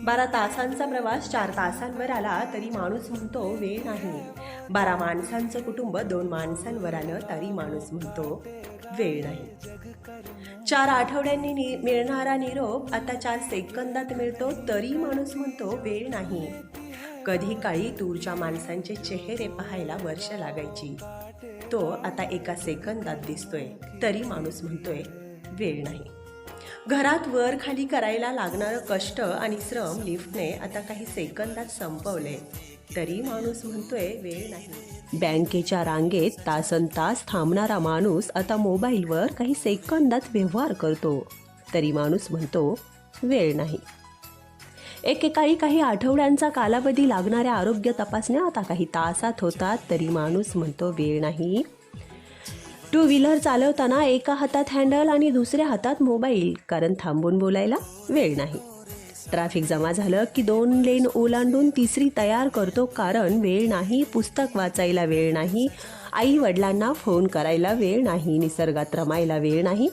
12 तासांचा प्रवास 4 तासांवर आला तरी माणूस म्हणतो वेळ नाही. 12 माणसांचं कुटुंब 2 माणसांवर आलं तरी माणूस म्हणतो वेळ नाही. 4 आठवड्यांनी मिळणारा निरोप आता 4 सेकंदात मिळतो तरी माणूस म्हणतो वेळ नाही. कधी काळी दूरच्या माणसांचे चेहरे पाहायला वर्ष लागायची, तो आता एका सेकंदात दिसतोय तरी माणूस म्हणतोय वेळ नाही. घरात वर खाली करायला लागणारं कष्ट आणि श्रम लिफ्टने आता काही सेकंदात संपवले तरी माणूस म्हणतोय वेळ नाही. बँकेच्या रांगेत तासनतास थांबणारा माणूस आता मोबाईलवर काही सेकंदात व्यवहार करतो तरी माणूस म्हणतो वेळ नाही. एकेकाळी काही आठवड्यांचा कालावधी लागणाऱ्या आरोग्य तपासण्या आता काही तासात होतात तरी माणूस म्हणतो वेळ नाही. 2 व्हीलर चालवताना एका हातात हँडल आणि दुसऱ्या हातात मोबाईल, कारण थांबून बोलायला वेळ नाही. ट्रॅफिक जमा झालं की 2 लेन ओलांडून तिसरी तयार करतो, कारण वेळ नाही. पुस्तक वाचायला वेळ नाही. आई वडिलांना फोन करायला वेळ नाही. निसर्गात रमायला वेळ नाही.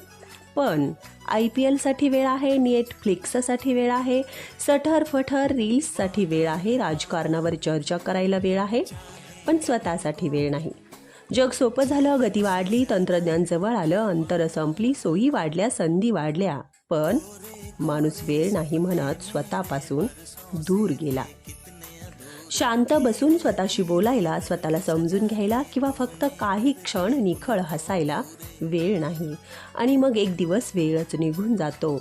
पण IPLसाठी वेळ आहे, नेटफ्लिक्ससाठी वेळ आहे, सठरफठर रील्ससाठी वेळ आहे, राजकारणावर चर्चा करायला वेळ आहे, पण स्वतःसाठी वेळ नाही. जग सोपं झालं, गती वाढली, तंत्रज्ञान जवळ आलं, अंतरं संपली, सोयी वाढल्या, संधी वाढल्या, पण माणूस वेळ नाही म्हणत स्वतःपासून दूर गेला. शांत बसून स्वतःशी बोलायला, स्वतःला समजून घ्यायला किंवा फक्त काही क्षण निखळ हसायला वेळ नाही. आणि मग एक दिवस वेळच निघून जातो.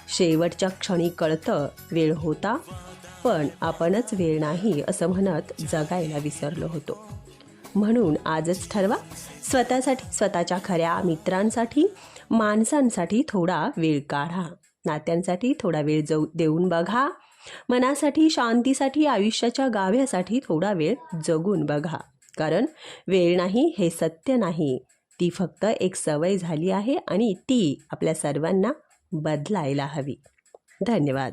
शेवटच्या क्षणी कळतं वेळ होता, पण आपणच वेळ नाही असं म्हणत जगायला विसरलो होतो. म्हणून आजच ठरवा, स्वतःसाठी, स्वतःच्या खऱ्या मित्रांसाठी, माणसांसाठी थोडा वेळ काढा. नात्यांसाठी थोडा वेळ देऊन बघा. मनासाठी, शांतीसाठी, आयुष्याच्या गाभ्यासाठी थोडा वेळ जगून बघा. कारण वेळ नाही हे सत्य नाही, ती फक्त एक सवय झाली आहे आणि ती आपल्या सर्वांना बदलायला हवी. धन्यवाद.